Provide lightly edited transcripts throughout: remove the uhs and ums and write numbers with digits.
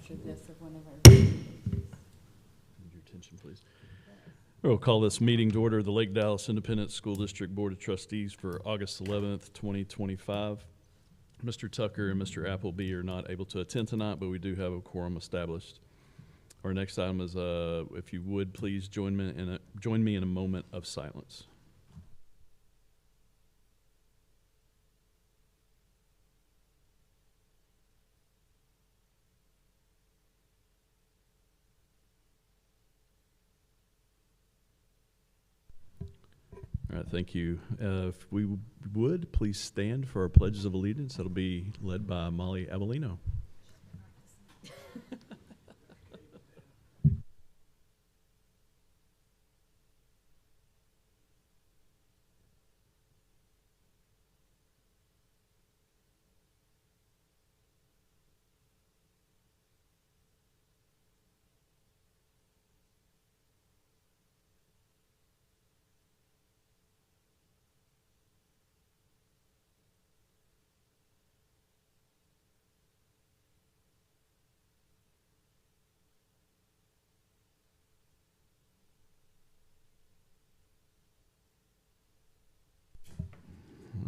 captured this of one of our. Need your attention, please. We'll call this meeting to order, the Lake Dallas Independent School District Board of Trustees for August 11th, 2025. Mr. Tucker and Mr. Appleby are not able to attend tonight, but we do have a quorum established. Our next item is, if you would, please join me in a moment of silence. All right, thank you. If we would, please stand for our pledges of allegiance. That'll be led by Molly Avellino.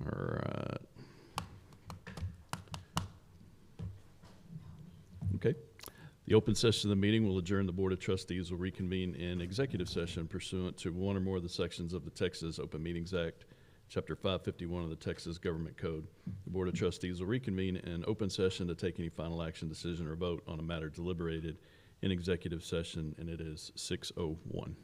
All right. Okay. The open session of the meeting will adjourn. The Board of Trustees will reconvene in executive session pursuant to one or more of the sections of the Texas Open Meetings Act, Chapter 551 of the Texas Government Code. The Board of Trustees will reconvene in open session to take any final action, decision, or vote on a matter deliberated in executive session, and it is 6:01.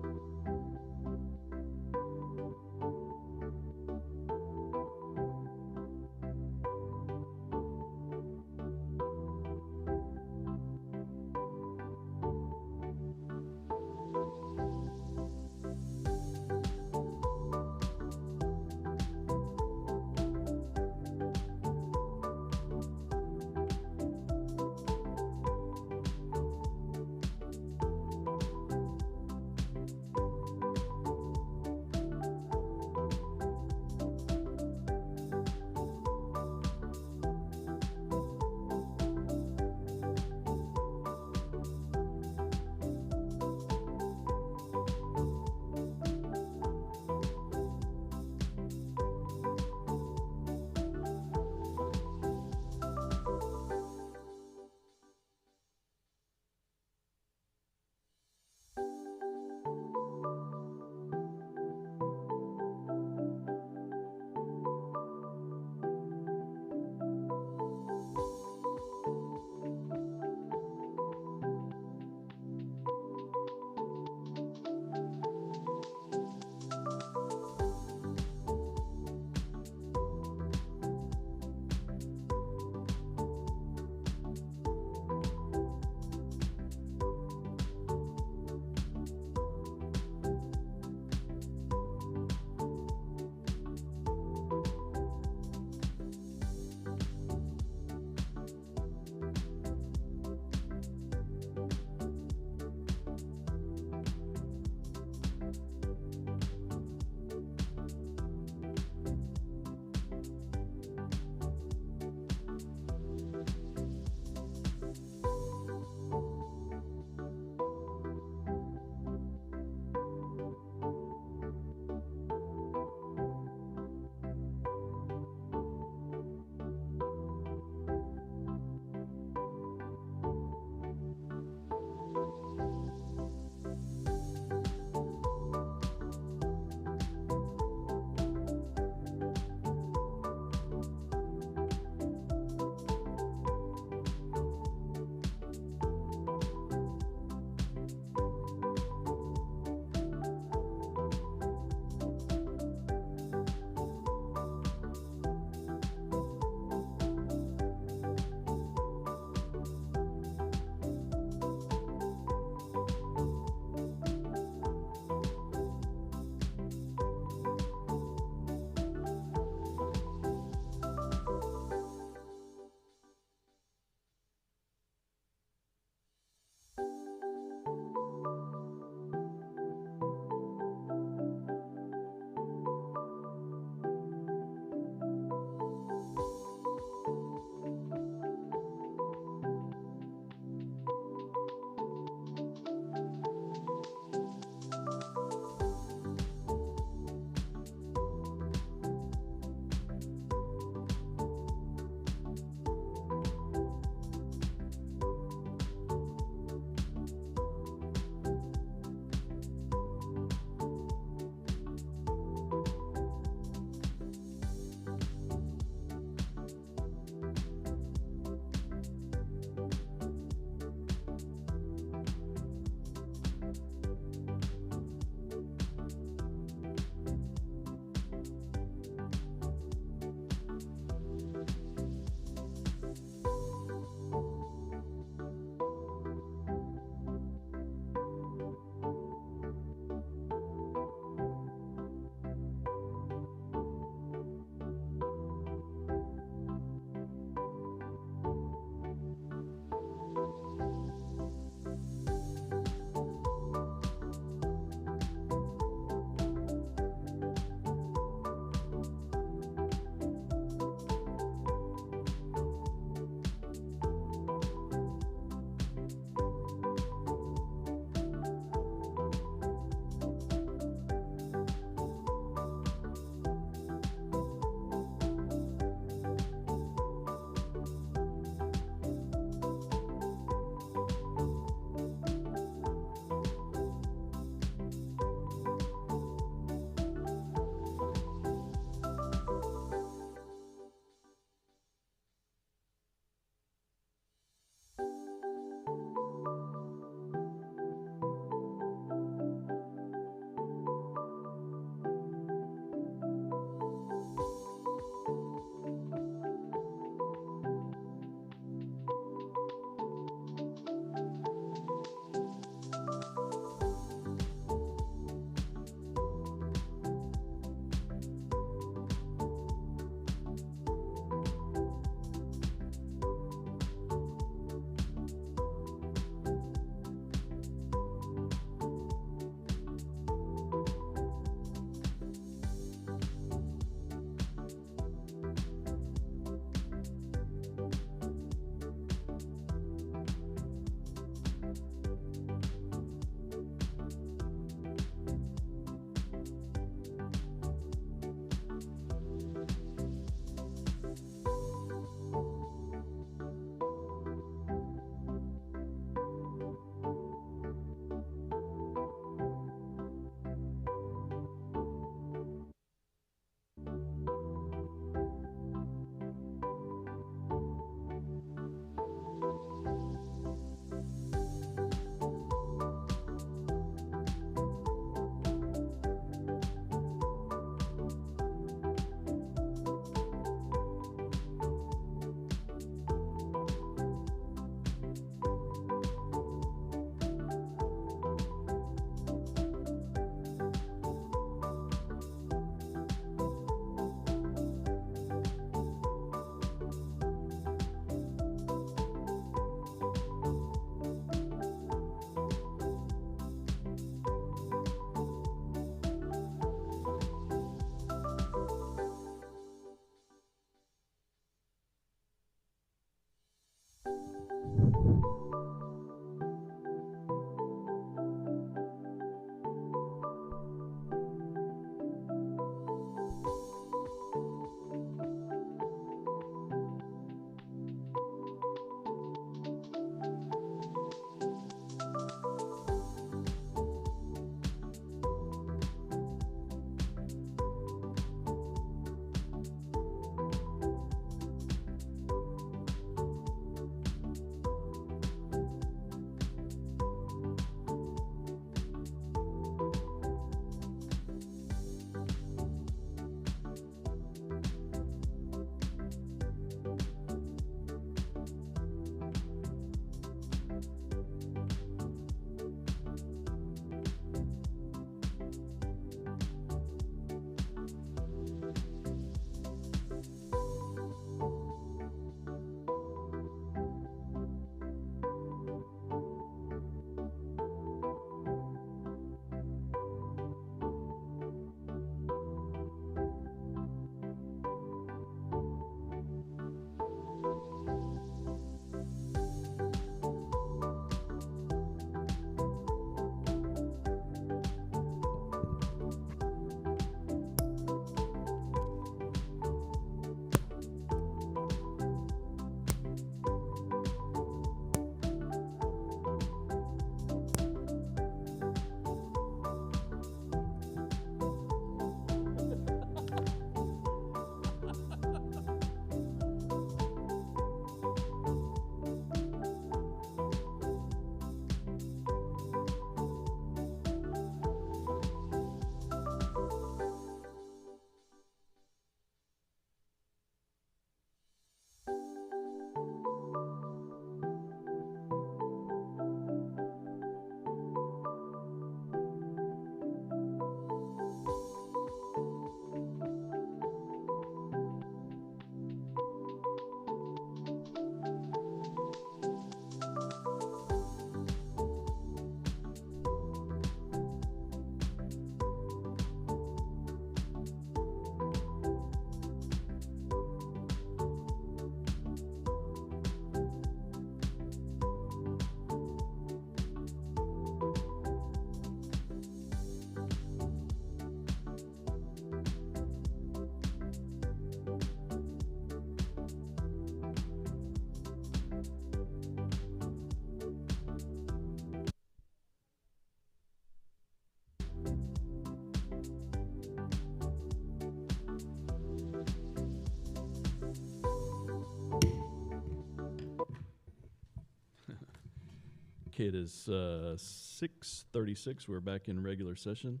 Okay, it is 6:36. We're back in regular session.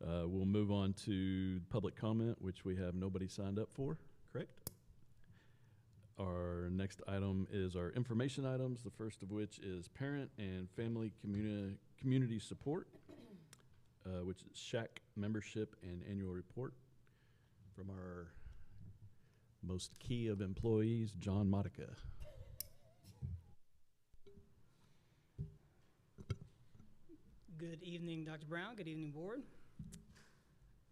We'll move on to public comment, which we have nobody signed up for, correct? Our next item is our information items, the first of which is parent and family community support, which is SHAC membership and annual report from our most key of employees, John Modica. Good evening, Dr. Brown. Good evening, board.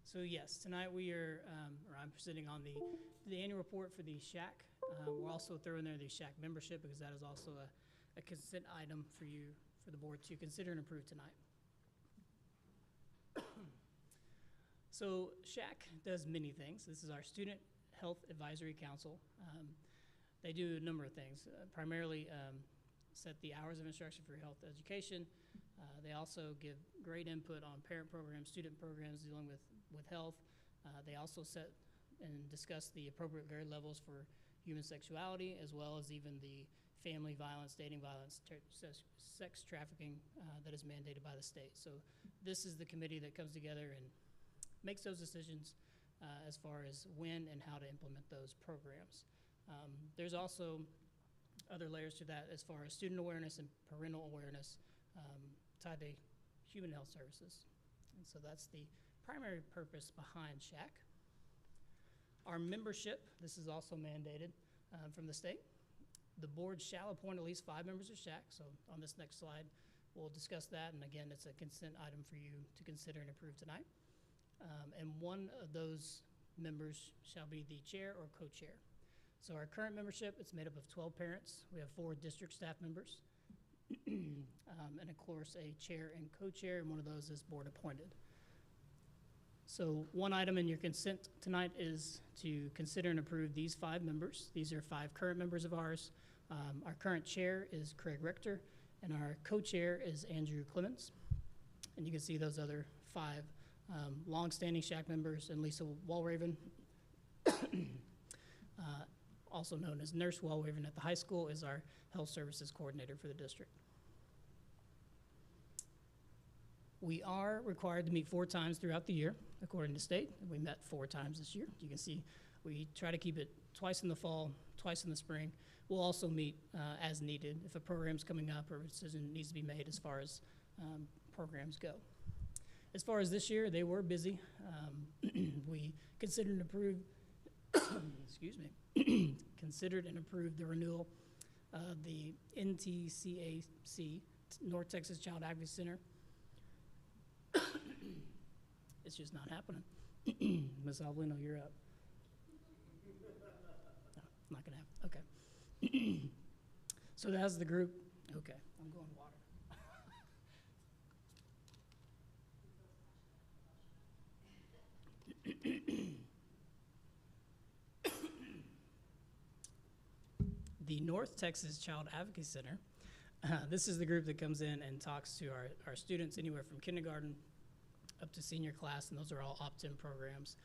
So yes, tonight we are, or I'm presenting on the annual report for the SHAC. We'll also throw in there the SHAC membership because that is also a consent item for you, for the board to consider and approve tonight. So SHAC does many things. This is our Student Health Advisory Council. They do a number of things, primarily set the hours of instruction for health education. They also give great input on parent programs, student programs dealing with health. They also set and discuss the appropriate grade levels for human sexuality, as well as even the family violence, dating violence, sex trafficking that is mandated by the state. So this is the committee that comes together and makes those decisions as far as when and how to implement those programs. There's also other layers to that as far as student awareness and parental awareness tied to human health services. And so that's the primary purpose behind SHAC. Our membership, this is also mandated from the state. The board shall appoint at least 5 members of SHAC. So on this next slide, we'll discuss that. And again, it's a consent item for you to consider and approve tonight. And one of those members shall be the chair or co-chair. So our current membership, it's made up of 12 parents. We have 4 district staff members. And of course, a chair and co-chair, and one of those is board appointed. So one item in your consent tonight is to consider and approve these 5 members. These are 5 current members of ours. Our current chair is Craig Richter, and our co-chair is Andrew Clemens. And you can see those other 5 longstanding SHAC members, and Lisa Walraven, also known as Nurse Walraven at the high school, is our health services coordinator for the district. We are required to meet 4 times throughout the year, according to state. We met 4 times this year. You can see we try to keep it twice in the fall, twice in the spring. We'll also meet as needed if a program's coming up or a decision needs to be made as far as programs go. As far as this year, they were busy. We considered and approved, excuse me, considered and approved the renewal of the NTCAC, North Texas Child Advocacy Center. It's just not happening. Ms. Alvino, you're up. No, it's not gonna happen, okay. So that's the group, okay, I'm going water. The North Texas Child Advocacy Center, this is the group that comes in and talks to our students anywhere from kindergarten up to senior class, and those are all opt-in programs.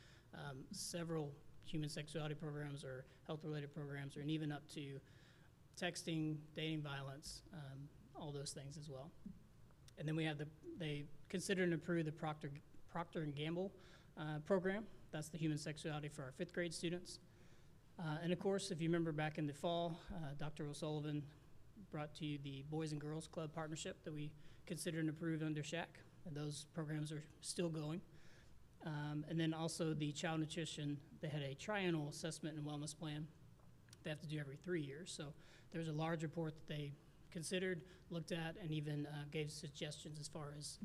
Several human sexuality programs or health-related programs, and even up to texting, dating violence, all those things as well. And then we have they consider and approve the Procter & Gamble program. That's the human sexuality for our 5th grade students. And of course, if you remember back in the fall, Dr. O'Sullivan brought to you the Boys and Girls Club partnership that we considered and approved under SHAC, and those programs are still going. And then also the child nutrition, they had a triennial assessment and wellness plan they have to do every 3 years. So there's a large report that they considered, looked at, and even gave suggestions as far as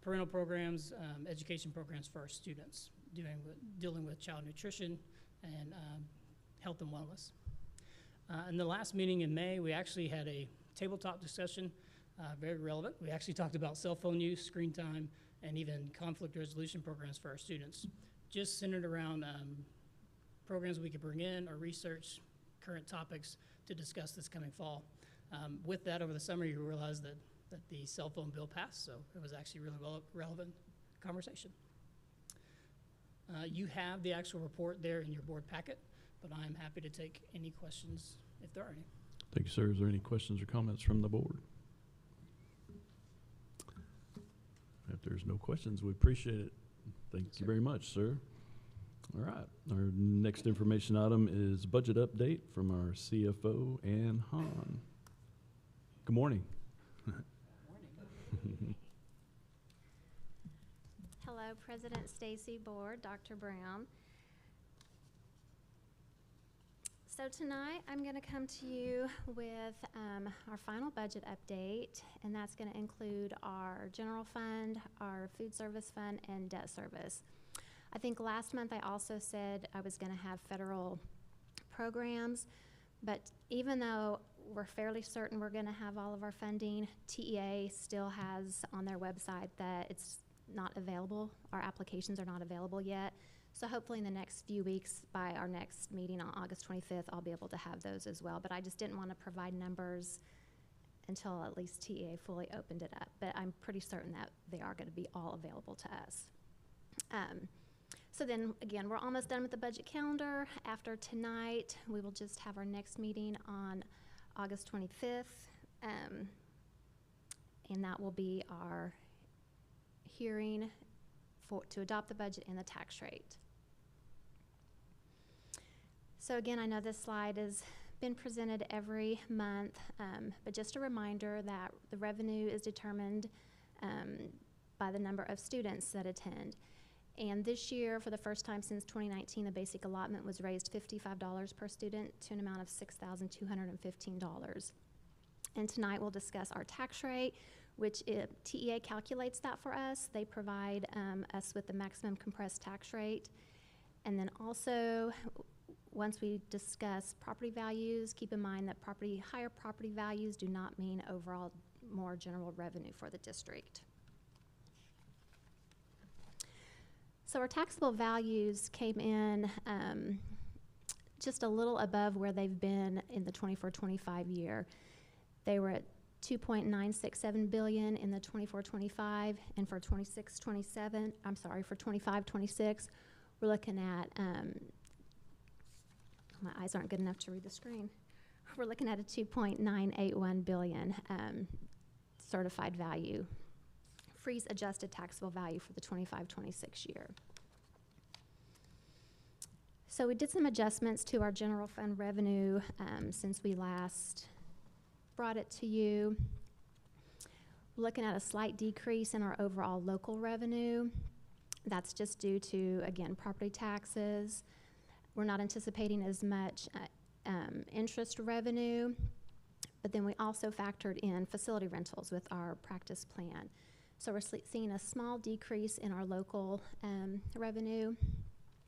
parental programs, education programs for our students, dealing with child nutrition and health and wellness. In the last meeting in May, we actually had a tabletop discussion, very relevant. We actually talked about cell phone use, screen time, and even conflict resolution programs for our students, just centered around programs we could bring in or research current topics to discuss this coming fall. With that, over the summer, you realize that the cell phone bill passed, so it was actually really relevant conversation. You have the actual report there in your board packet, but I'm happy to take any questions if there are any. Thank you, sir. Is there any questions or comments from the board? there's no questions, we appreciate it. Thank you very much, sir. All right, our next information item is budget update from our CFO, Ann Hahn. Good morning. Hello, President Stacy, Board, Dr. Brown. So tonight I'm going to come to you with our final budget update, and that's going to include our general fund, our food service fund, and debt service. I think last month I also said I was going to have federal programs, but even though we're fairly certain we're going to have all of our funding, TEA still has on their website that it's not available. Our applications are not available yet. So hopefully in the next few weeks, by our next meeting on August 25th, I'll be able to have those as well. But I just didn't want to provide numbers until at least TEA fully opened it up. But I'm pretty certain that they are going to be all available to us. So then, again, we're almost done with the budget calendar. After tonight, we will just have our next meeting on August 25th. And that will be our hearing to adopt the budget and the tax rate. So again, I know this slide has been presented every month, but just a reminder that the revenue is determined by the number of students that attend. And this year, for the first time since 2019, the basic allotment was raised $55 per student to an amount of $6,215. And tonight we'll discuss our tax rate, which TEA calculates that for us. They provide us with the maximum compressed tax rate. And then also, once we discuss property values, keep in mind that higher property values do not mean overall more general revenue for the district. So our taxable values came in just a little above where they've been in the 24-25 year. They were at $2.967 billion in the 24-25, and for 25-26, we're looking at, my eyes aren't good enough to read the screen. We're looking at a $2.981 billion certified value, freeze adjusted taxable value for the 25-26 year. So we did some adjustments to our general fund revenue since we last brought it to you. We're looking at a slight decrease in our overall local revenue. That's just due to, again, property taxes. We're not anticipating as much interest revenue, but then we also factored in facility rentals with our practice plan. So we're seeing a small decrease in our local revenue.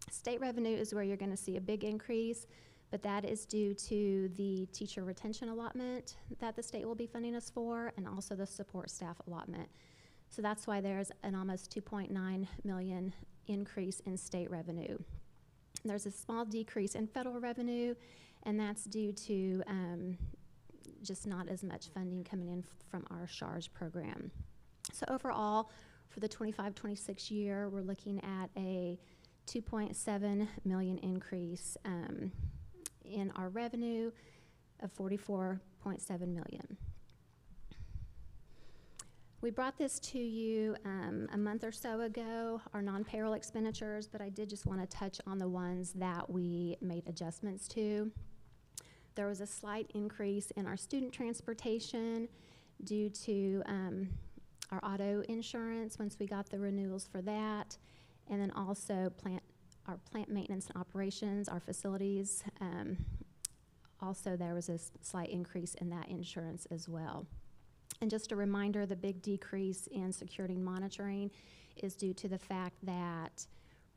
State revenue is where you're going to see a big increase, but that is due to the teacher retention allotment that the state will be funding us for, and also the support staff allotment. So that's why there's an almost $2.9 million increase in state revenue. There's a small decrease in federal revenue, and that's due to just not as much funding coming in from our SHARS program. So overall, for the 25-26 year, we're looking at a $2.7 million increase in our revenue of $44.7 million. We brought this to you a month or so ago, our non-payroll expenditures, but I did just want to touch on the ones that we made adjustments to. There was a slight increase in our student transportation due to our auto insurance once we got the renewals for that, and then also our plant maintenance and operations, our facilities. Also, there was a slight increase in that insurance as well. And just a reminder, the big decrease in security and monitoring is due to the fact that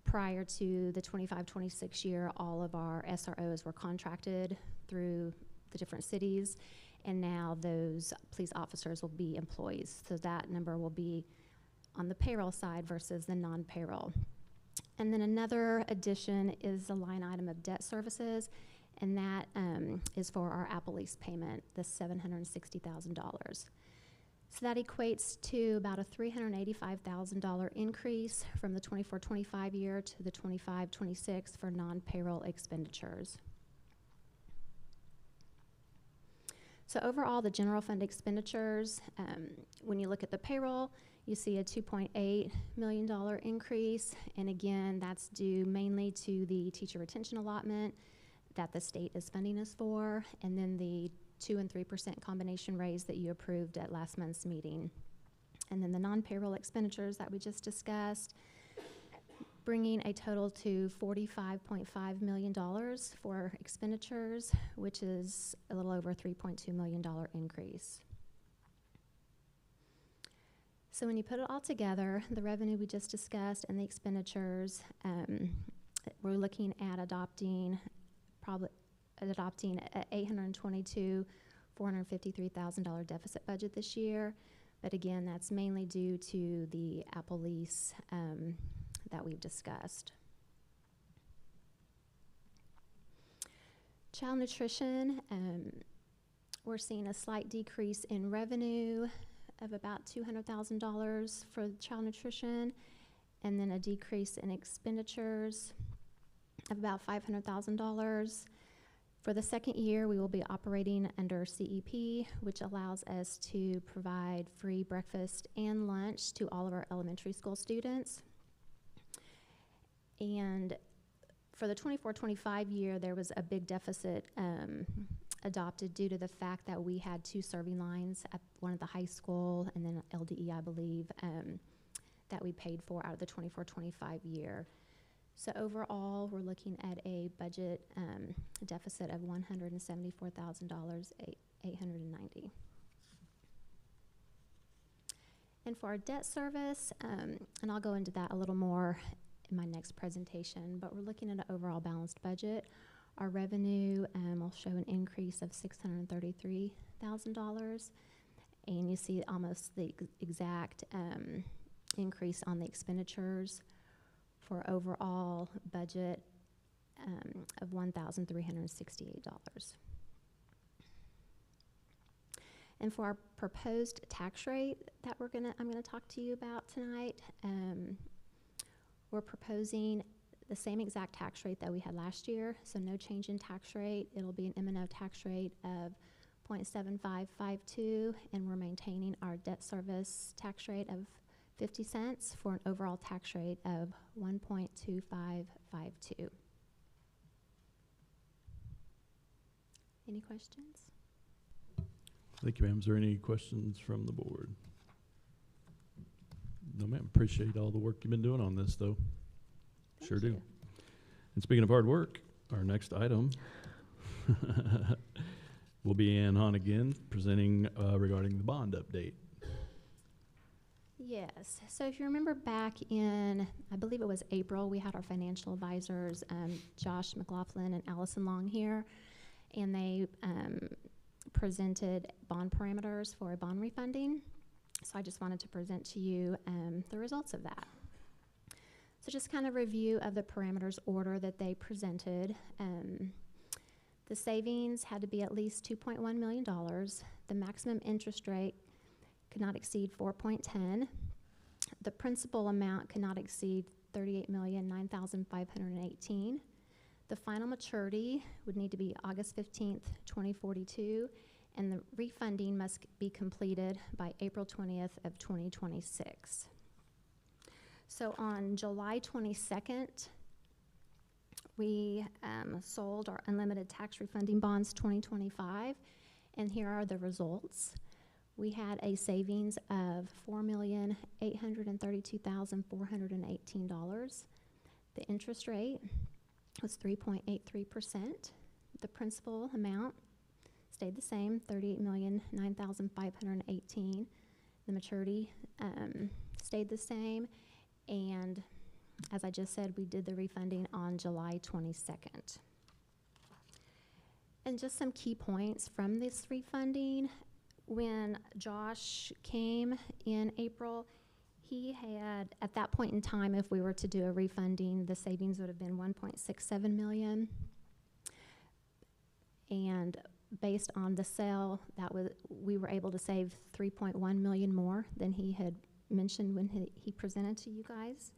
prior to the 25-26 year, all of our SROs were contracted through the different cities, and now those police officers will be employees. So that number will be on the payroll side versus the non-payroll. And then another addition is the line item of debt services, and that is for our Apple lease payment, the $760,000. So that equates to about a $385,000 increase from the 24-25 year to the 25-26 for non-payroll expenditures. So overall, the general fund expenditures, when you look at the payroll, You see a $2.8 million increase, and again, that's due mainly to the teacher retention allotment that the state is funding us for, and then the 2% and 3% combination raise that you approved at last month's meeting. And then the non-payroll expenditures that we just discussed, bringing a total to $45.5 million for expenditures, which is a little over a $3.2 million increase. So when you put it all together, the revenue we just discussed and the expenditures, we're looking at adopting an $453,000 deficit budget this year. But again, that's mainly due to the Apple lease that we've discussed. Child nutrition, we're seeing a slight decrease in revenue of about $200,000 for child nutrition, and then a decrease in expenditures of about $500,000. For the second year, we will be operating under CEP, which allows us to provide free breakfast and lunch to all of our elementary school students. And for the 24-25 year, there was a big deficit adopted due to the fact that we had 2 serving lines at one at the high school and then LDE, I believe, that we paid for out of the 24-25 year. So overall, we're looking at a budget deficit of $174,890. And for our debt service, and I'll go into that a little more in my next presentation, but we're looking at an overall balanced budget. Our revenue will show an increase of $633,000, and you see almost the exact increase on the expenditures for overall budget of $1,368. And for our proposed tax rate that I'm gonna talk to you about tonight, we're proposing the same exact tax rate that we had last year, so no change in tax rate. It'll be an M&O tax rate of 0.7552, and we're maintaining our debt service tax rate of 50 cents for an overall tax rate of 1.2552. Any questions? Thank you, ma'am. Is there any questions from the board? No, ma'am. Appreciate all the work you've been doing on this, though. Sure do. And speaking of hard work, our next item will be Ann Hahn again presenting regarding the bond update. Yes. So if you remember back in, I believe it was April, we had our financial advisors, Josh McLaughlin and Allison Long here, and they presented bond parameters for a bond refunding. So I just wanted to present to you the results of that. So just kind of review of the parameters order that they presented. The savings had to be at least $2.1 million. The maximum interest rate could not exceed 4.10. The principal amount could not exceed $38,009,518. The final maturity would need to be August 15th, 2042, and the refunding must be completed by April 20th of 2026. So on July 22nd, we sold our unlimited tax refunding bonds 2025, and here are the results. We had a savings of $4,832,418. The interest rate was 3.83%. The principal amount stayed the same, $38,009,518. The maturity stayed the same, and as I just said, we did the refunding on July 22nd. And just some key points from this refunding. When Josh came in April, he had, at that point in time, if we were to do a refunding, the savings would have been $1.67 million. And based on the sale, we were able to save $3.1 million more than he had mentioned when he presented to you guys.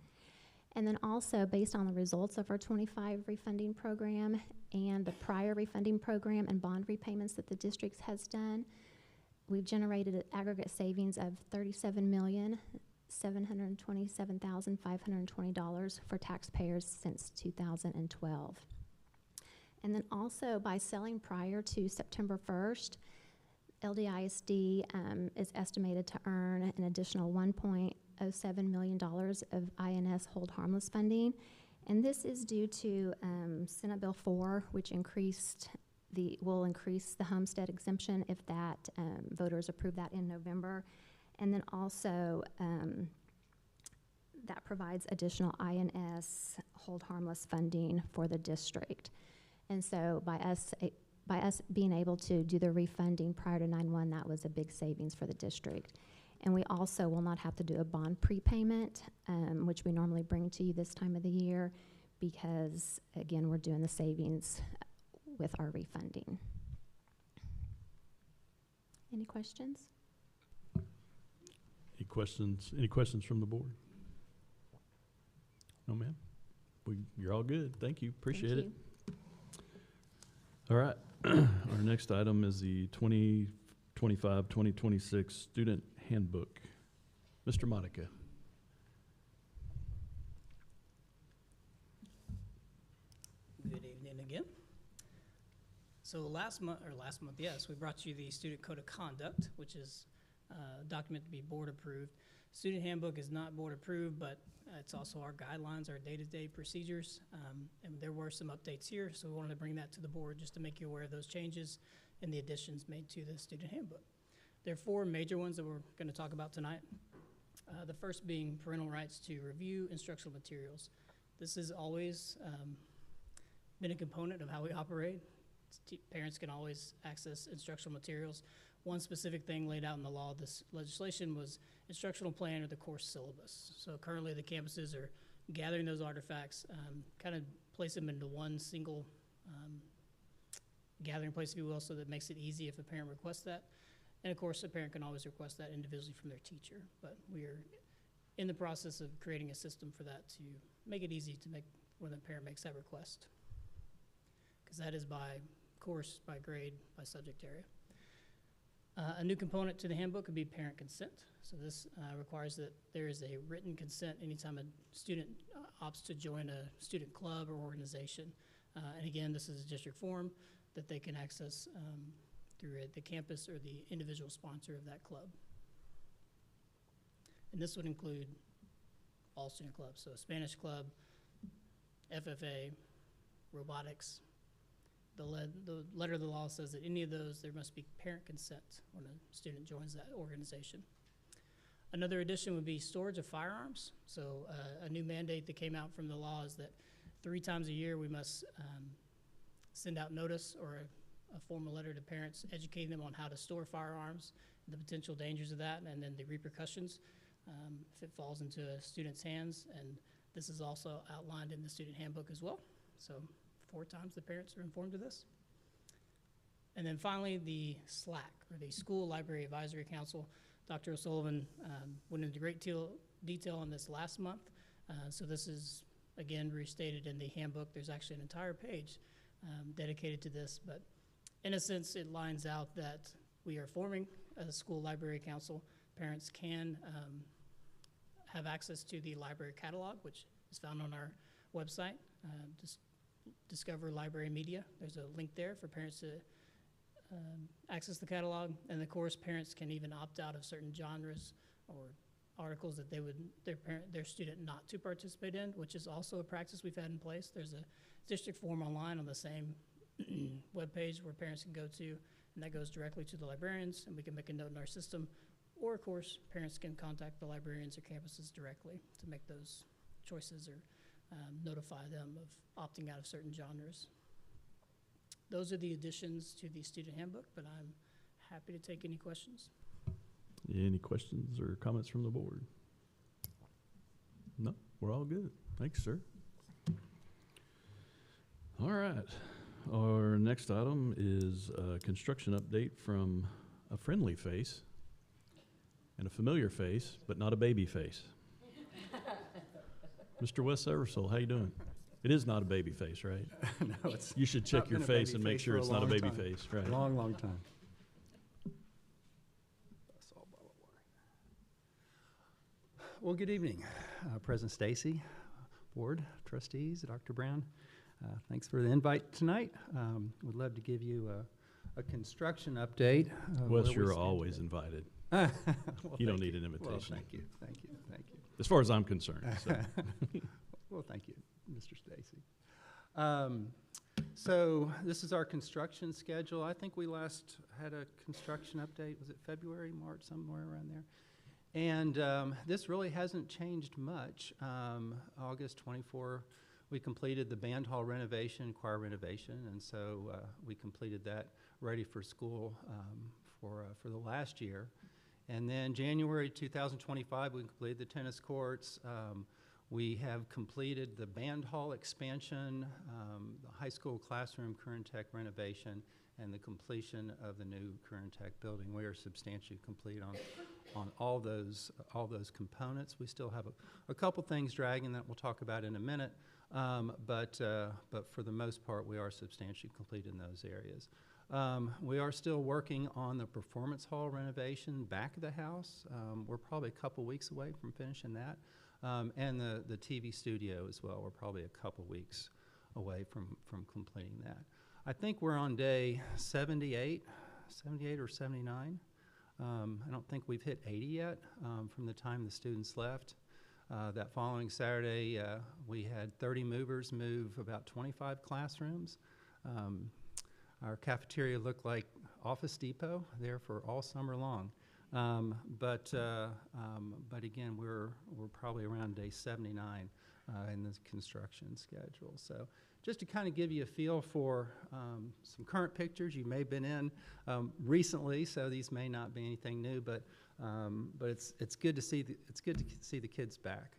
And then also, based on the results of our 25 refunding program and the prior refunding program and bond repayments that the district has done, we've generated an aggregate savings of $37 million $727,520 for taxpayers since 2012. And then also, by selling prior to September 1st, LDISD is estimated to earn an additional $1.07 million of INS hold harmless funding. And this is due to Senate Bill 4, which will increase the homestead exemption if that voters approve that in November. And then also that provides additional INS hold harmless funding for the district. And so by us being able to do the refunding prior to 9/1, that was a big savings for the district. And we also will not have to do a bond prepayment, which we normally bring to you this time of the year, because again, we're doing the savings with our refunding. Any questions? Any questions? Any questions from the board? No, ma'am. You're all good. Thank you. Appreciate it. All right. Our next item is the 2025-2026 Student Handbook. Mr. Monica. Good evening again. So last month, yes, we brought you the Student Code of Conduct, which is a document to be board approved. Student Handbook is not board approved, but it's also our guidelines, our day-to-day procedures, and there were some updates here, so we wanted to bring that to the board just to make you aware of those changes and the additions made to the Student Handbook. There are 4 major ones that we're going to talk about tonight. The first being parental rights to review instructional materials. This has always been a component of how we operate. Parents can always access instructional materials. One specific thing laid out in the law, this legislation, was instructional plan or the course syllabus. So currently the campuses are gathering those artifacts, kind of place them into one single gathering place, if you will, so that makes it easy if a parent requests that. And of course, a parent can always request that individually from their teacher. But we are in the process of creating a system for that to make it easy to make when the parent makes that request. Because that is by course, by grade, by subject area. A new component to the handbook would be parent consent. So this requires that there is a written consent anytime a student opts to join a student club or organization. And again, this is a district form that they can access through the campus or the individual sponsor of that club. And this would include all student clubs. So Spanish club, FFA, robotics. The letter of the law says that any of those, there must be parent consent when a student joins that organization. Another addition would be storage of firearms. So a new mandate that came out from the law is that 3 times a year we must send out notice or a formal letter to parents educating them on how to store firearms, the potential dangers of that, and then the repercussions if it falls into a student's hands. And this is also outlined in the student handbook as well. So 4 times the parents are informed of this. And then finally, the SLAC, or the School Library Advisory Council. Dr. O'Sullivan went into great detail on this last month. So this is, again, restated in the handbook. There's actually an entire page dedicated to this. But in a sense, it lines out that we are forming a school library council. Parents can have access to the library catalog, which is found on our website. Just Discover Library Media. There's a link there for parents to access the catalog. And of course, parents can even opt out of certain genres or articles that they would their student not to participate in, which is also a practice we've had in place. There's a district form online on the same webpage where parents can go to, and that goes directly to the librarians, and we can make a note in our system. Or of course, parents can contact the librarians or campuses directly to make those choices or notify them of opting out of certain genres. Those are the additions to the student handbook, but I'm happy to take any questions. Any questions or comments from the board? No, we're all good. Thanks, sir. All right. Our next item is a construction update from a friendly face and a familiar face, but not a baby face. Mr. Wes Eversole, how you doing? It is not a baby face, right? No, it's You should check your face and make sure it's not a baby face, right? Long, long time. Well, good evening, President Stacy, Board, Trustees, Dr. Brown. Thanks for the invite tonight. Would love to give you a construction update. Wes, where we you're stand always today. invited. Well, You don't thank need you. an Well, invitation. thank you, thank you, thank you. As far as I'm concerned. So. Well, thank you, Mr. Stacy. So this is our construction schedule. I think we last had a construction update, was it February, March, somewhere around there? And this really hasn't changed much. August 24, we completed the band hall renovation, choir renovation, and so we completed that ready for school for the last year. And then January 2025, we completed the tennis courts. We have completed the band hall expansion, the high school classroom current tech renovation, and the completion of the new current tech building. We are substantially complete on all those components. We still have a couple things dragging that we'll talk about in a minute, but for the most part, we are substantially complete in those areas. We are still working on the performance hall renovation back of the house. We're probably a couple weeks away from finishing that. And the TV studio as well. We're probably a couple weeks away from completing that. I think we're on day 78 or 79. I don't think we've hit 80 yet from the time the students left. That following Saturday, we had 30 movers move about 25 classrooms. Our cafeteria looked like Office Depot there for all summer long. But again, we're probably around day 79 in this construction schedule. So just to kind of give you a feel for some current pictures you may have been in recently, so these may not be anything new, but it's good to see the kids back.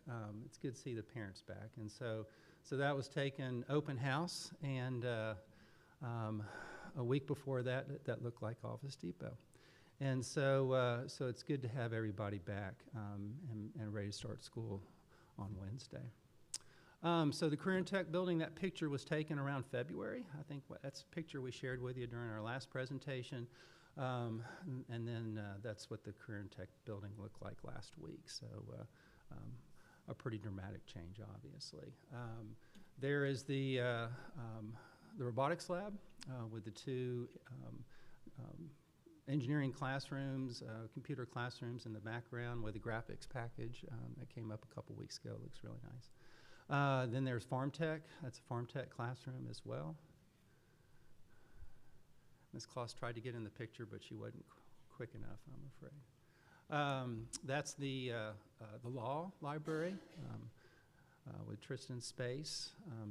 It's good to see the parents back, and so that was taken open house, and a week before that looked like Office Depot. And so it's good to have everybody back and ready to start school on Wednesday. So the Career and Tech building, that picture was taken around February. I think that's a picture we shared with you during our last presentation. And then that's what the Career and Tech building looked like last week. So a pretty dramatic change, obviously. There is the robotics lab with the two engineering classrooms, computer classrooms in the background with a graphics package that came up a couple weeks ago. Looks really nice. Then there's Farm Tech. That's a Farm Tech classroom as well. Ms. Kloss tried to get in the picture, but she wasn't quick enough, I'm afraid. That's the law library with Tristan's space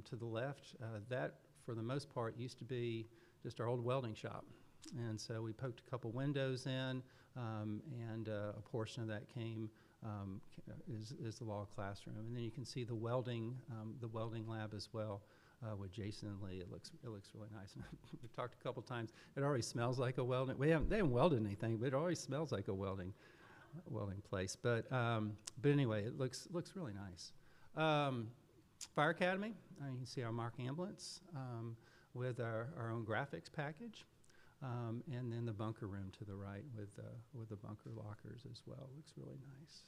to the left. That, for the most part, used to be just our old welding shop. And so we poked a couple windows in, and a portion of that is the law classroom. And then you can see the welding lab as well with Jason and Lee. It looks really nice. We've talked a couple times. It already smells like a welding. They haven't welded anything, but it already smells like a welding place. But anyway, it looks really nice. Fire Academy. You can see our mock ambulance with our own graphics package. And then the bunker room to the right with the bunker lockers as well. Looks really nice.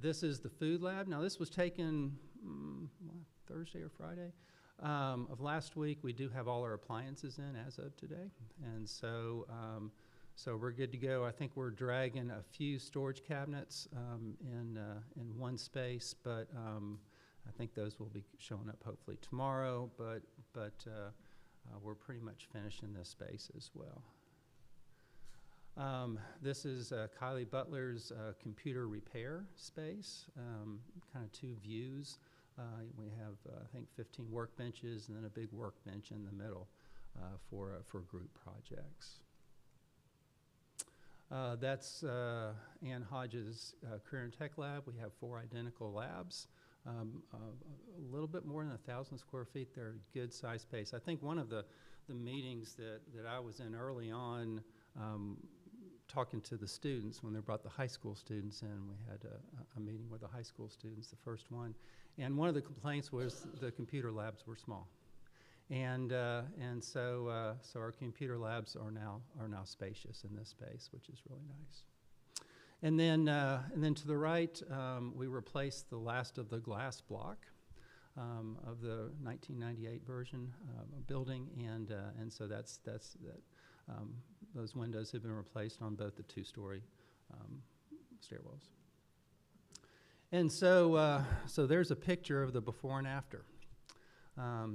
This is the food lab. Now this was taken Thursday or Friday of last week. We do have all our appliances in as of today, and so we're good to go. I think we're dragging a few storage cabinets in one space, but I think those will be showing up hopefully tomorrow. But we're pretty much finished in this space as well. This is Kylie Butler's computer repair space, kind of two views. We have, I think, 15 workbenches and then a big workbench in the middle for group projects. That's Ann Hodges' Career and Tech Lab. We have 4 identical labs. A little bit more than 1,000 square feet. They're a good size space. I think one of the meetings that I was in early on, talking to the students when they brought the high school students in, we had a meeting with the high school students, the first one, and one of the complaints was the computer labs were small, and so our computer labs are now spacious in this space, which is really nice. And then to the right, we replaced the last of the glass block of the 1998 version building, and so those windows have been replaced on both the two-story stairwells. And so there's a picture of the before and after.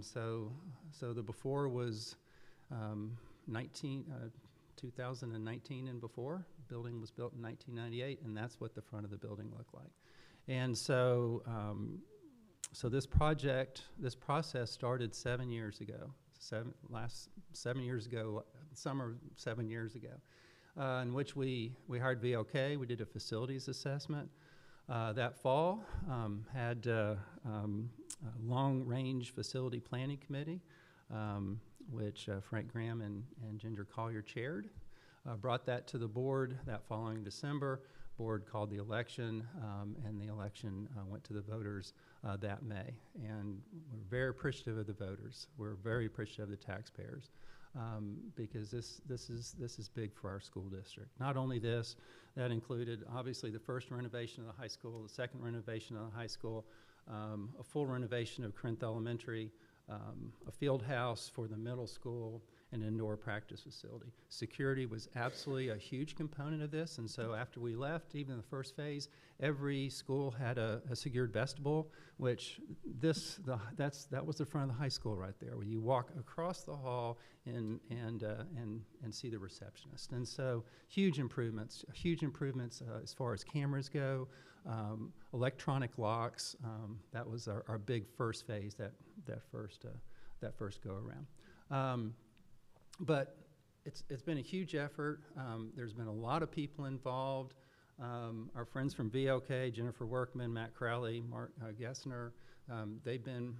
So the before was 2019 and before. The building was built in 1998, and that's what the front of the building looked like. And so this process started 7 years ago. 7 years ago, summer 7 years ago, in which we hired VOK. We did a facilities assessment that fall. Had a long-range facility planning committee, which Frank Graham and Ginger Collier chaired. Brought that to the board that following December. Board called the election, and the election went to the voters that May. And we're very appreciative of the voters. We're very appreciative of the taxpayers, because this is big for our school district. Not only this, that included obviously the first renovation of the high school, the second renovation of the high school, a full renovation of Corinth Elementary, a field house for the middle school, an indoor practice facility. Security was absolutely a huge component of this, and so after we left, even in the first phase, every school had a secured vestibule, which that was the front of the high school right there, where you walk across the hall and see the receptionist. And so huge improvements as far as cameras go, electronic locks. That was our big first phase, that first go around. But it's been a huge effort. There's been a lot of people involved. Our friends from VOK, Jennifer Workman, Matt Crowley, Mark Gessner, they've been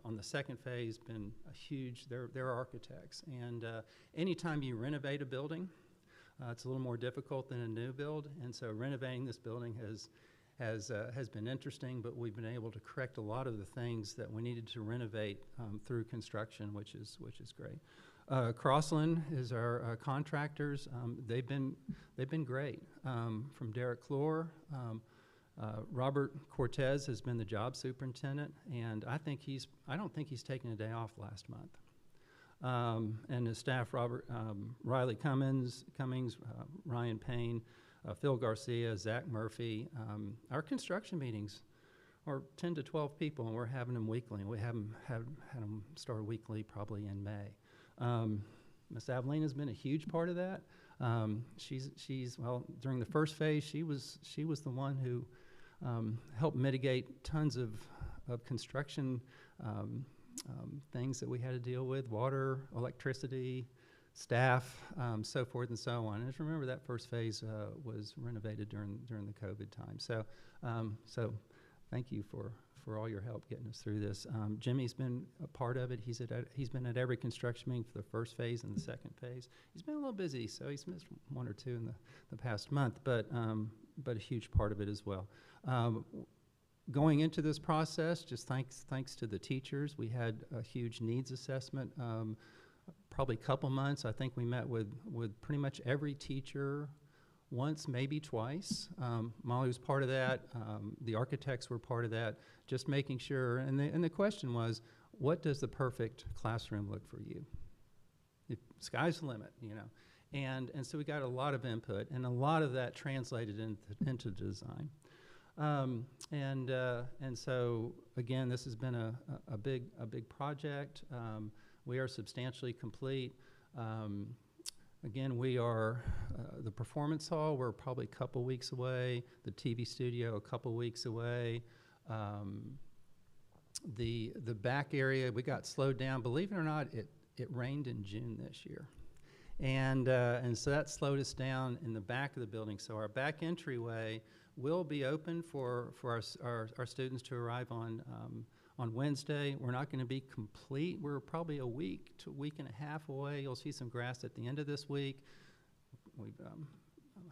on the second phase, been a huge, they're architects. And anytime you renovate a building, it's a little more difficult than a new build. And so renovating this building has been interesting, but we've been able to correct a lot of the things that we needed to renovate through construction, which is great. Crossland is our contractors. They've been great. From Derek Clore, Robert Cortez has been the job superintendent, and I don't think he's taken a day off last month. And his staff, Riley Cummings, Ryan Payne, Phil Garcia, Zach Murphy. Our construction meetings are 10 to 12 people, and we're having them weekly, and we haven't had them start weekly probably in May. Miss Avelina's been a huge part of that. Well, during the first phase, she was the one who helped mitigate tons of construction things that we had to deal with: water, electricity, staff, so forth and so on. And just remember that first phase was renovated during the COVID time. So thank you for all your help getting us through this. Jimmy's been a part of it. He's been at every construction meeting for the first phase and the second phase. He's been a little busy, so he's missed one or two in the past month, but a huge part of it as well. Going into this process, just thanks to the teachers, we had a huge needs assessment. Probably a couple months. I think we met with pretty much every teacher once, maybe twice. Molly was part of that. The architects were part of that. Just making sure, and the question was, what does the perfect classroom look for you? Sky's the limit, you know. And so we got a lot of input, and a lot of that translated into design. And so again, this has been a big project. We are substantially complete. Again, we are the performance hall. We're probably a couple weeks away. The TV studio a couple weeks away. The back area, we got slowed down. Believe it or not, it rained in June this year, and so that slowed us down in the back of the building. So our back entryway will be open for our students to arrive on Wednesday. We're not going to be complete. We're probably a week to a week and a half away. You'll see some grass at the end of this week. We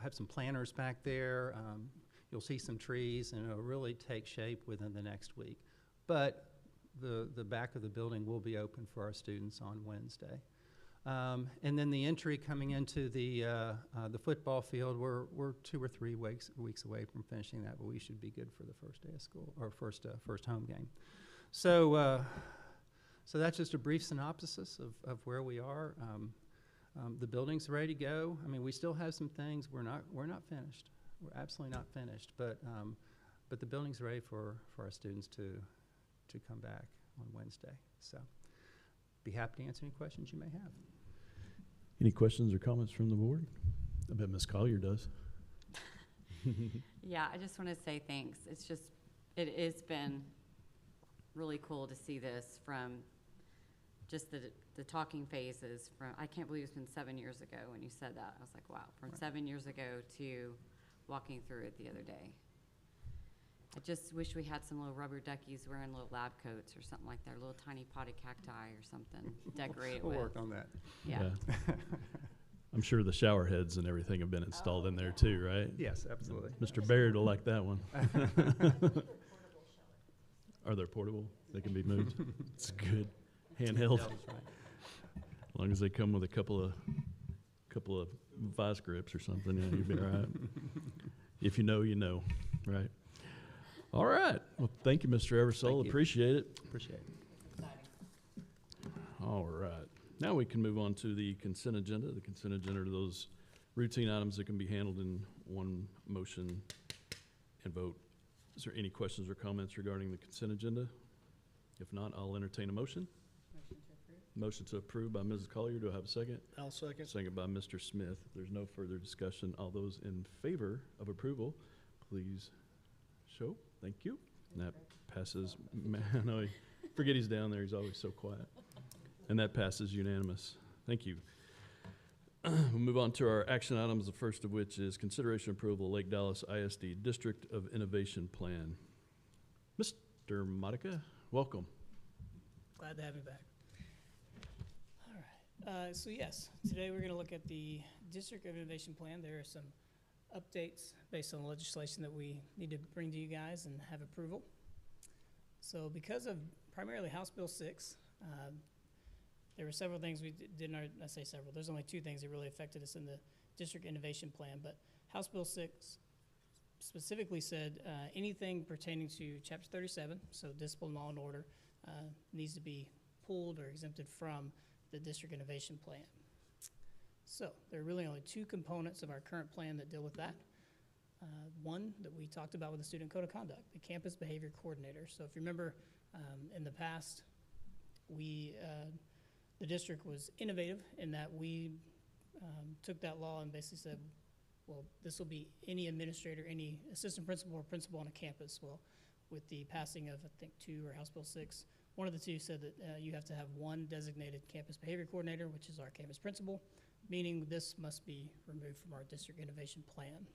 have some planters back there. You'll see some trees, and it'll really take shape within the next week. But the back of the building will be open for our students on Wednesday. And then the entry coming into the football field, we're 2 or 3 weeks away from finishing that, but we should be good for the first day of school, or first home game. So that's just a brief synopsis of where we are. The building's ready to go. I mean, we still have some things. We're not finished. We're absolutely not finished. But the building's ready for our students to come back on Wednesday. So be happy to answer any questions you may have. Any questions or comments from the board? I bet Ms. Collier does. Yeah, I just want to say thanks. It has been really cool to see this from just the talking phases from, I can't believe it's been 7 years ago when you said that. I was like, wow, from 7 years ago to walking through it the other day. I just wish we had some little rubber duckies wearing little lab coats or something like that, little tiny potted cacti or something to decorate it We'll with. work on that. Yeah. I'm sure the shower heads and everything have been installed in there too, right? Yes, absolutely. Mr. Baird will like that one. Are they portable? They can be moved? It's good. Handheld. That's right. As long as they come with a couple of vice grips or something, yeah, you'll be all right. If you know, you know, right? All right. Well, thank you, Mr. Eversole. Thank you. Appreciate it. Appreciate it. All right. Now we can move on to the consent agenda. The consent agenda are those routine items that can be handled in one motion and vote. Is there any questions or comments regarding the consent agenda? If not, I'll entertain a motion. Motion to approve by Mrs. Collier. Do I have a second? I'll second. Second by Mr. Smith. If there's no further discussion, all those in favor of approval, please show. Thank you. And that passes. I know, forget he's down there. He's always so quiet. And that passes unanimous. Thank you. We'll move on to our action items, the first of which is consideration approval Lake Dallas ISD District of Innovation Plan. Mr. Modica, welcome. Glad to have you back. All right. So yes, today we're going to look at the District of Innovation Plan. There are some updates based on the legislation that we need to bring to you guys and have approval. So because of primarily House Bill 6, there were several things we did not, I say several, there's only 2 things that really affected us in the District Innovation Plan, but House Bill 6 specifically said anything pertaining to Chapter 37, so discipline, law, and order, needs to be pulled or exempted from the District Innovation Plan. So there are really only 2 components of our current plan that deal with that. One that we talked about with the Student Code of Conduct, the Campus Behavior Coordinator. So if you remember, in the past, the district was innovative in that we took that law and basically said, well, this will be any administrator, any assistant principal or principal on a campus. Well, with the passing of, I think, 2 or House Bill 6, one of the 2 said that you have to have one designated campus behavior coordinator, which is our campus principal, meaning this must be removed from our district innovation plan.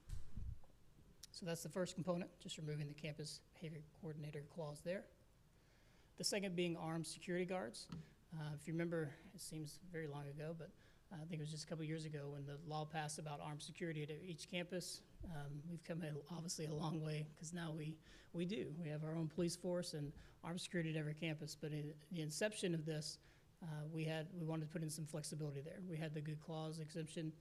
So that's the first component, just removing the campus behavior coordinator clause there. The second being armed security guards. If you remember, it seems very long ago, but I think it was just a couple years ago when the law passed about armed security at each campus. We've come obviously a long way because now we do. We have our own police force and armed security at every campus. But in the inception of this, we wanted to put in some flexibility there. We had the good clause exemption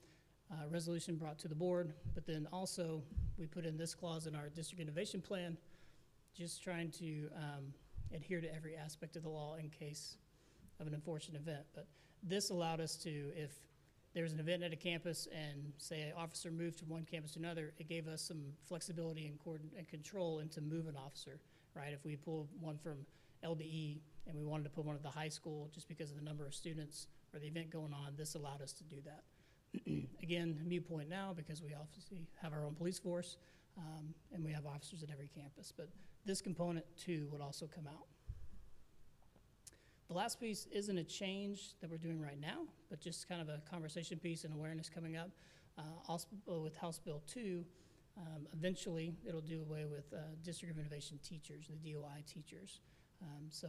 resolution brought to the board, but then also we put in this clause in our district innovation plan, just trying to adhere to every aspect of the law in case of an unfortunate event. But this allowed us to, if there's an event at a campus and say an officer moved from one campus to another, it gave us some flexibility and control into move an officer, right? If we pull one from LDE and we wanted to put one at the high school just because of the number of students or the event going on, this allowed us to do that. Again, moot point now because we obviously have our own police force and we have officers at every campus. But this component too would also come out. The last piece isn't a change that we're doing right now, but just kind of a conversation piece and awareness coming up. Also with House Bill 2, eventually it'll do away with District of Innovation teachers, the DOI teachers. So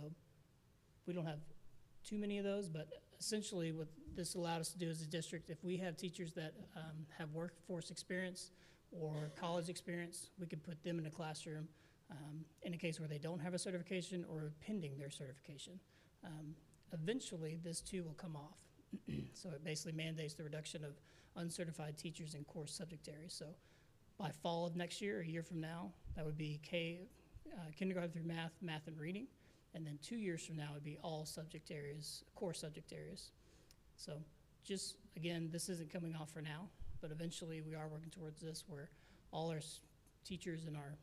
we don't have too many of those, but essentially what this allowed us to do as a district, if we have teachers that have workforce experience or college experience, we could put them in a classroom in a case where they don't have a certification or pending their certification. Eventually, this too will come off. So it basically mandates the reduction of uncertified teachers in course subject areas. So by fall of next year, a year from now, that would be kindergarten through math and reading. And then 2 years from now, it would be all subject areas, core subject areas. So just, again, this isn't coming off for now, but eventually we are working towards this where all our teachers in our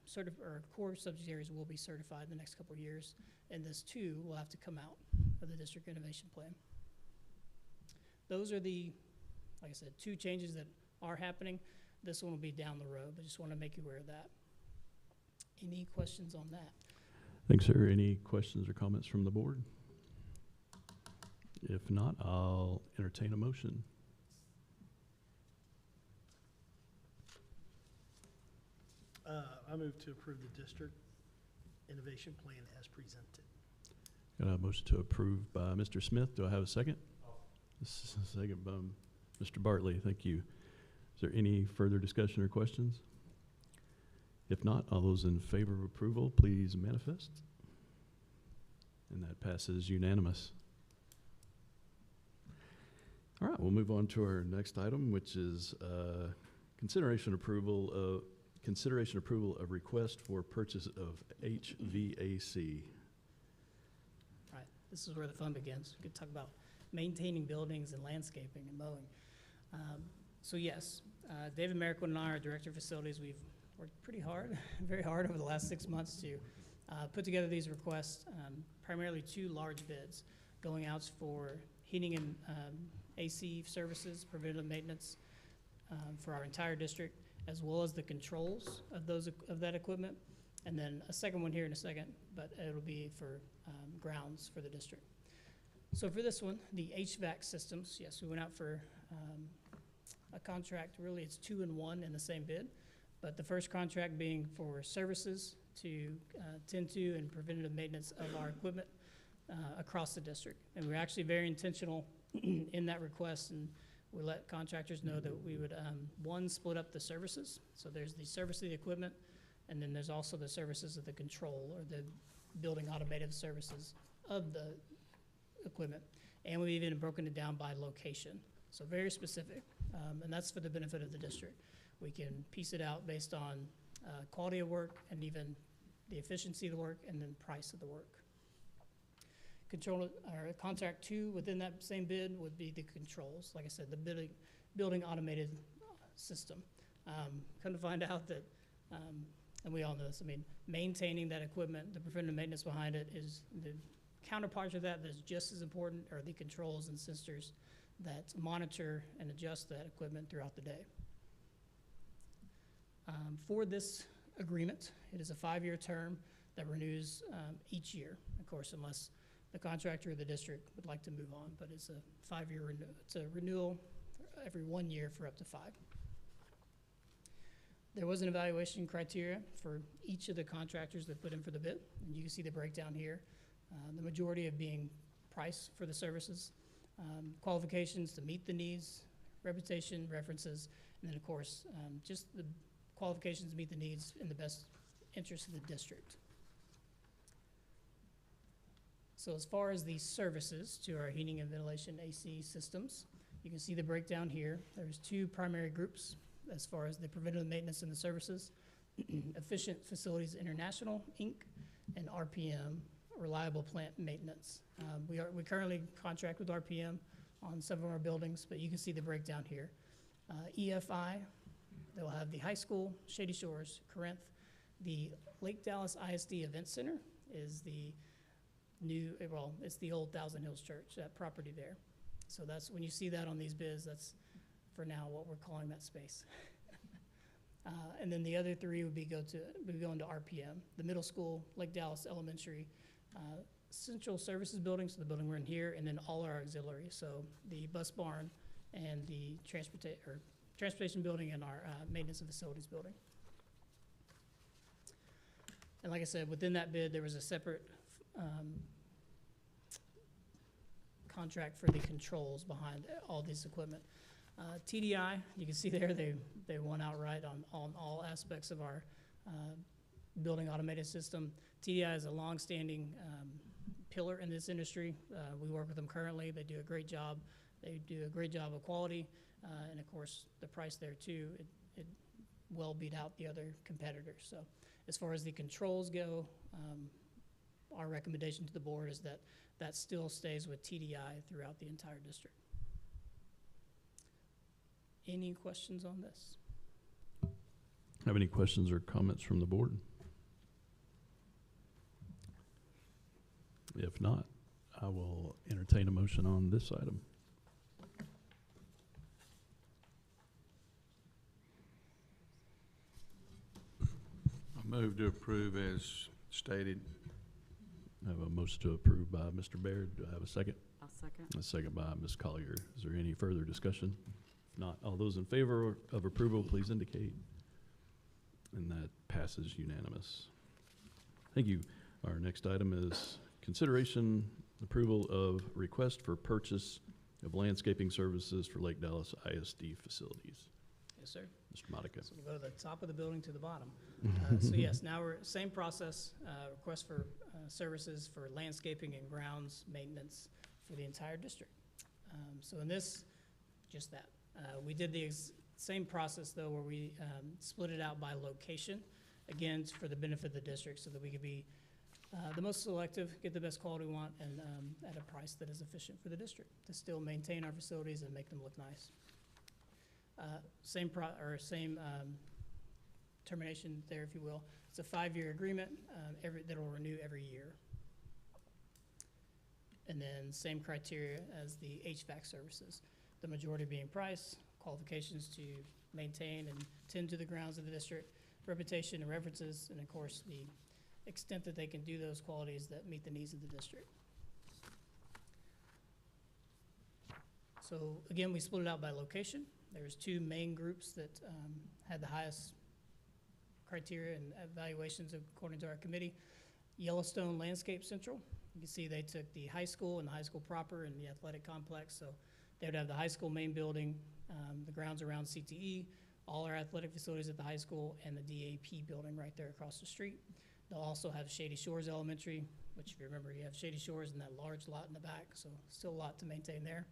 core subject areas will be certified in the next couple of years. And this too will have to come out of the district innovation plan. Those are the, like I said, 2 changes that are happening. This one will be down the road, but just want to make you aware of that. Any questions on that? Thanks, sir. Any questions or comments from the board? If not, I'll entertain a motion. I move to approve the district innovation plan as presented. Got a motion to approve by Mr. Smith. Do I have a second? This is a second by Mr. Bartley. Thank you. Is there any further discussion or questions? If not, all those in favor of approval, please manifest. And that passes unanimous. All right, we'll move on to our next item, which is consideration approval of request for purchase of HVAC. Right, this is where the fun begins. We could talk about maintaining buildings and landscaping and mowing. So yes, David Merrick and I, our Director of Facilities, we've worked pretty hard, very hard over the last 6 months to put together these requests, primarily 2 large bids going out for heating and AC services, preventative maintenance for our entire district, as well as the controls of that equipment. And then a second one here in a second, but it'll be for grounds for the district. So for this one, the HVAC systems, yes, we went out for a contract. Really, it's 2 in 1 in the same bid. But the first contract being for services to tend to and preventative maintenance of our equipment across the district. And we're actually very intentional in that request, and we let contractors know that we would, one, split up the services. So there's the service of the equipment, and then there's also the services of the control or the building automated services of the equipment. And we've even broken it down by location. So very specific, and that's for the benefit of the district. We can piece it out based on quality of work and even the efficiency of the work and then price of the work. Contract 2 within that same bid would be the controls. Like I said, the building automated system. Come to find out that, and we all know this, I mean, maintaining that equipment, the preventative maintenance behind it is the counterpart to that is just as important are the controls and sensors that monitor and adjust that equipment throughout the day. For this agreement, it is a 5-year term that renews each year, of course, unless the contractor or the district would like to move on, but it's a 5-year renewal. It's a renewal every 1 year for up to 5. There was an evaluation criteria for each of the contractors that put in for the bid, and you can see the breakdown here. The majority of being price for the services, qualifications to meet the needs, reputation, references, and then of course, just the qualifications to meet the needs in the best interest of the district. So as far as the services to our heating and ventilation AC systems, you can see the breakdown here. There's 2 primary groups as far as the preventative maintenance and the services. Efficient Facilities International, Inc., and RPM, Reliable Plant Maintenance. We currently contract with RPM on some of our buildings, but you can see the breakdown here. EFI, they'll have the high school, Shady Shores, Corinth. The Lake Dallas ISD Event Center is the new, well, it's the old Thousand Hills Church, that property there. So that's, when you see that on these bids, that's for now what we're calling that space. And then the other 3 would be going to RPM, the middle school, Lake Dallas Elementary, Central Services Building, so the building we're in here, and then all our auxiliaries, so the bus barn and the transportation building and our maintenance and facilities building. And like I said, within that bid, there was a separate contract for the controls behind all this equipment. TDI, you can see there, they won outright on all aspects of our building automated system. TDI is a long-standing pillar in this industry. We work with them currently. They do a great job They do a great job of quality, and of course, the price there too, it well beat out the other competitors. So as far as the controls go, our recommendation to the board is that that still stays with TDI throughout the entire district. Any questions on this? Have any questions or comments from the board? If not, I will entertain a motion on this item. I move to approve as stated. I have a motion to approve by Mr. Baird. Do I have a second? I'll second. A second by Ms. Collier. Is there any further discussion? If not, all those in favor of approval, please indicate. And that passes unanimous. Thank you. Our next item is consideration approval of request for purchase of landscaping services for Lake Dallas ISD facilities. Yes, sir. Mr. Modica. So we'll go to the top of the building to the bottom. So yes, now we're, same process, request for services for landscaping and grounds maintenance for the entire district. So in this, just that. We did the same process though, where we split it out by location, again, for the benefit of the district, so that we could be the most selective, get the best quality we want, and at a price that is efficient for the district, to still maintain our facilities and make them look nice. Same termination there, if you will. It's a 5-year agreement that'll renew every year. And then same criteria as the HVAC services, the majority being price, qualifications to maintain and tend to the grounds of the district, reputation and references, and of course the extent that they can do those qualities that meet the needs of the district. So again, we split it out by location. There's 2 main groups that had the highest criteria and evaluations according to our committee. Yellowstone Landscape Central. You can see they took the high school and the high school proper and the athletic complex. So they would have the high school main building, the grounds around CTE, all our athletic facilities at the high school, and the DAP building right there across the street. They'll also have Shady Shores Elementary, which if you remember, you have Shady Shores and that large lot in the back, so still a lot to maintain there.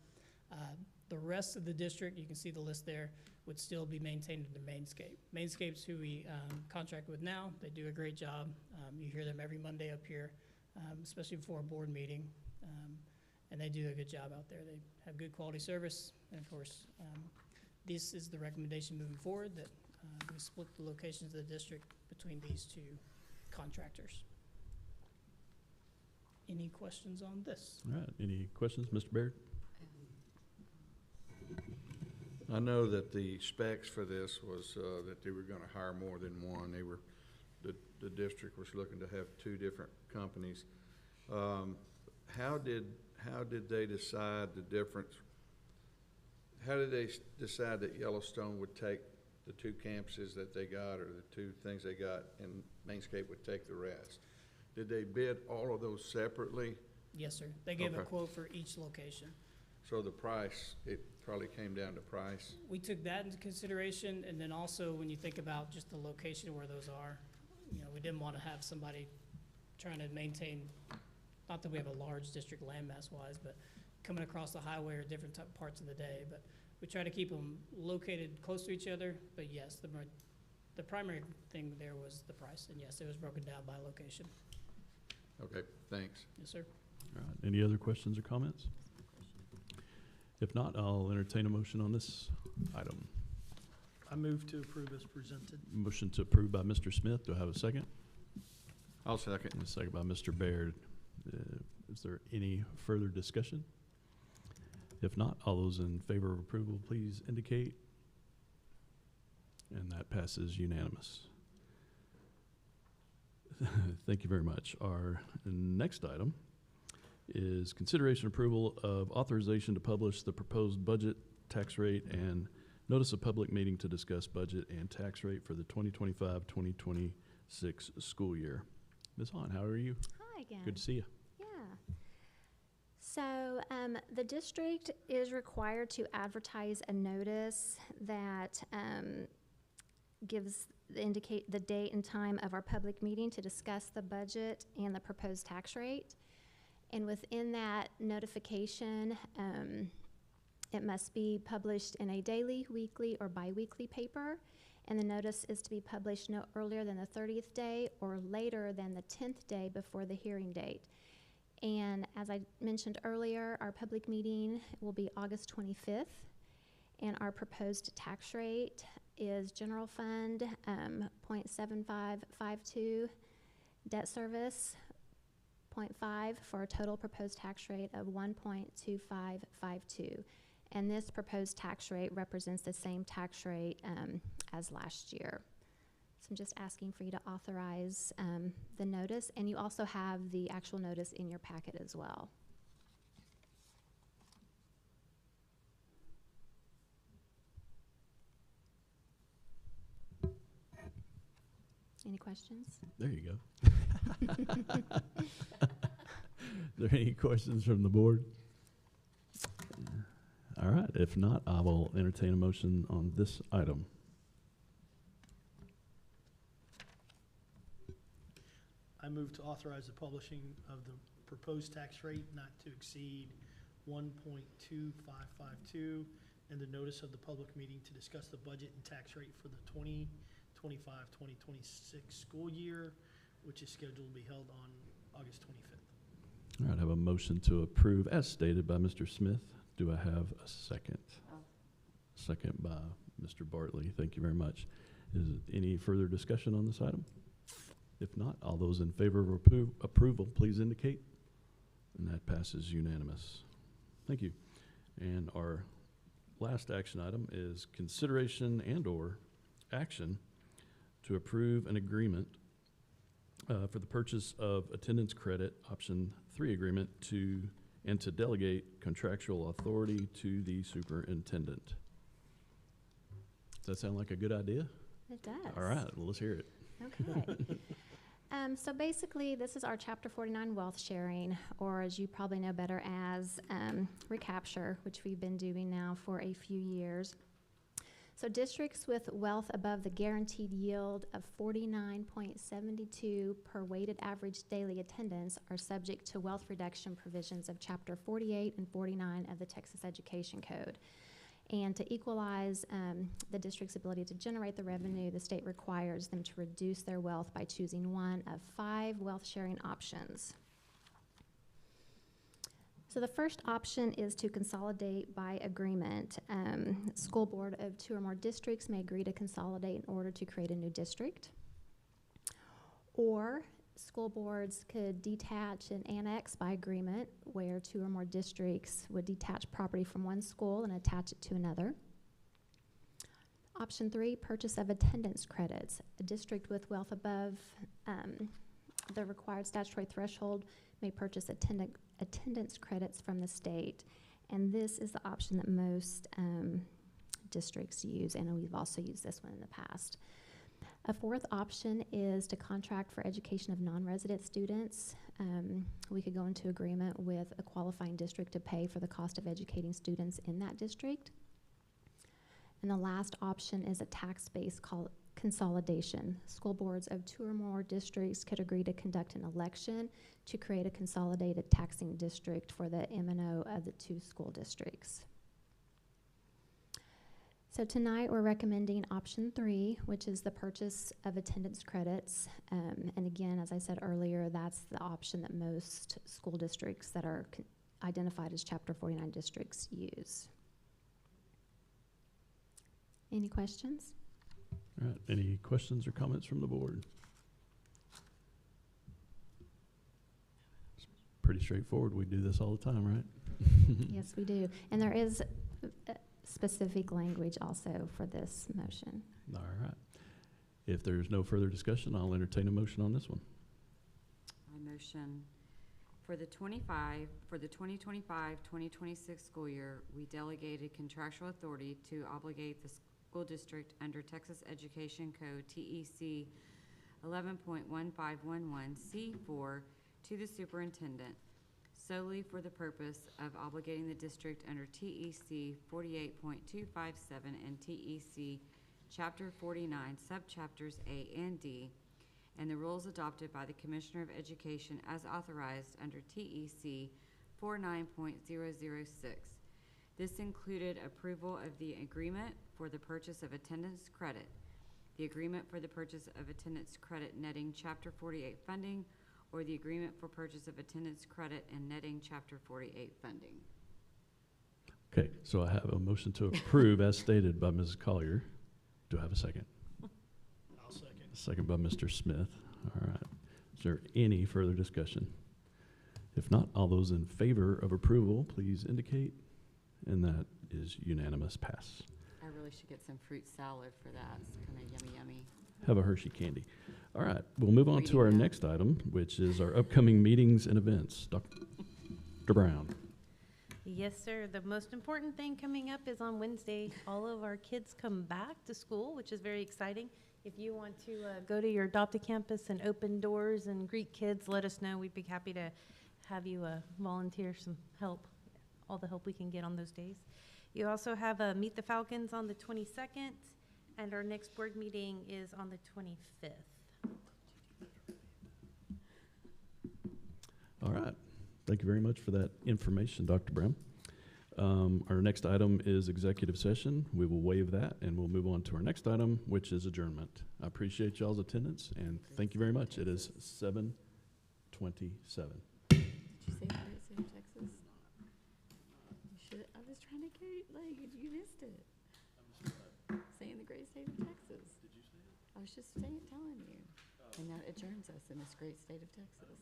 The rest of the district, you can see the list there, would still be maintained under Mainscape. Mainscape's who we contract with now. They do a great job. You hear them every Monday up here, especially before a board meeting. And they do a good job out there. They have good quality service. And of course, this is the recommendation moving forward, that we split the locations of the district between these 2 contractors. Any questions on this? All right, any questions, Mr. Baird? I know that the specs for this was that they were going to hire more than one. They were, the district was looking to have 2 different companies. How did they decide the difference? How did they decide that Yellowstone would take the 2 campuses that they got, or the 2 things they got, and Mainscape would take the rest? Did they bid all of those separately? Yes, sir. They gave a Okay. quote for each location. So the price, it probably came down to price. We took that into consideration, and then also when you think about just the location where those are, you know, we didn't want to have somebody trying to maintain, not that we have a large district landmass wise, but coming across the highway or different parts of the day. But we try to keep them located close to each other. But yes, the primary thing there was the price, and yes, it was broken down by location. Okay, thanks. Yes, sir. All right, any other questions or comments? If not, I'll entertain a motion on this item. I move to approve as presented. Motion to approve by Mr. Smith. Do I have a second? I'll second. And a second by Mr. Baird. Is there any further discussion? If not, all those in favor of approval, please indicate. And that passes unanimous. Thank you very much. Our next item is consideration approval of authorization to publish the proposed budget, tax rate, and notice of public meeting to discuss budget and tax rate for the 2025-2026 school year. Ms. Hahn, how are you? Hi again. Good to see you. Yeah. So the district is required to advertise a notice that indicate the date and time of our public meeting to discuss the budget and the proposed tax rate. And within that notification, It must be published in a daily, weekly, or biweekly paper, and the notice is to be published no earlier than the 30th day or later than the 10th day before the hearing date. And as I mentioned earlier, our public meeting will be August 25th, and our proposed tax rate is general fund 0.7552, debt service 0.5, for a total proposed tax rate of 1.2552. And this proposed tax rate represents the same tax rate as last year. So I'm just asking for you to authorize the notice, and you also have the actual notice in your packet as well. Any questions? There you go. Are there any questions from the board? All right, if not, I will entertain a motion on this item. I move to authorize the publishing of the proposed tax rate not to exceed 1.2552 and the notice of the public meeting to discuss the budget and tax rate for the 2025-2026 school year, which is scheduled to be held on August 25th. All right, I have a motion to approve as stated by Mr. Smith. Do I have a second? Oh. Second by Mr. Bartley. Thank you very much. Is any further discussion on this item? If not, all those in favor of approval, please indicate. And that passes unanimous. Thank you. And our last action item is consideration and/or action to approve an agreement for the purchase of attendance credit, option 3 agreement, and to delegate contractual authority to the superintendent. Does that sound like a good idea? It does. All right, well, let's hear it. Okay. So basically, this is our Chapter 49 wealth sharing, or as you probably know better as recapture, which we've been doing now for a few years. So districts with wealth above the guaranteed yield of 49.72 per weighted average daily attendance are subject to wealth reduction provisions of Chapter 48 and 49 of the Texas Education Code. And to equalize the district's ability to generate the revenue, the state requires them to reduce their wealth by choosing one of 5 wealth sharing options. So the first option is to consolidate by agreement. School board of 2 or more districts may agree to consolidate in order to create a new district. Or school boards could detach and annex by agreement, where 2 or more districts would detach property from one school and attach it to another. Option 3, purchase of attendance credits. A district with wealth above the required statutory threshold may purchase attendance credits from the state. And this is the option that most districts use, and we've also used this one in the past. A 4th option is to contract for education of non-resident students. We could go into agreement with a qualifying district to pay for the cost of educating students in that district. And the last option is a tax-based consolidation. School boards of 2 or more districts could agree to conduct an election to create a consolidated taxing district for the M&O of the 2 school districts. So tonight we're recommending option 3, which is the purchase of attendance credits. And again, as I said earlier, that's the option that most school districts that are identified as Chapter 49 districts use. Any questions? All right, any questions or comments from the board? It's pretty straightforward. We do this all the time, right? Yes, we do. And there is specific language also for this motion. All right. If there's no further discussion, I'll entertain a motion on this one. I motion for the 2025-2026 school year, we delegated contractual authority to obligate the school district under Texas Education Code TEC 11.1511C4 to the superintendent solely for the purpose of obligating the district under TEC 48.257 and TEC Chapter 49, subchapters A and D, and the rules adopted by the Commissioner of Education as authorized under TEC 49.006, This included approval of the agreement for the purchase of attendance credit, the agreement for the purchase of attendance credit netting Chapter 48 funding, or the agreement for purchase of attendance credit and netting Chapter 48 funding. Okay, so I have a motion to approve as stated by Mrs. Collier. Do I have a second? I'll second. A second by Mr. Smith. All right. Is there any further discussion? If not, all those in favor of approval, please indicate. And that is unanimous pass. I really should get some fruit salad for that. It's kind of yummy, yummy. Have a Hershey candy. All right, we'll move on to Reading our that. next item, which is our upcoming meetings and events. Dr. Brown. Yes, sir. The most important thing coming up is on Wednesday. All of our kids come back to school, which is very exciting. If you want to go to your adopted campus and open doors and greet kids, let us know. We'd be happy to have you volunteer some help, all the help we can get on those days. You also have Meet the Falcons on the 22nd, and our next board meeting is on the 25th. All right. Thank you very much for that information, Dr. Brown. Our next item is executive session. We will waive that, and we'll move on to our next item, which is adjournment. I appreciate y'all's attendance, and thank you very much. It is 7:27. Did you say the great state of Texas? You should. I was trying to get, like, you missed it. Saying the great state of Texas. Did you say it? I was just telling you. And that adjourns us in this great state of Texas.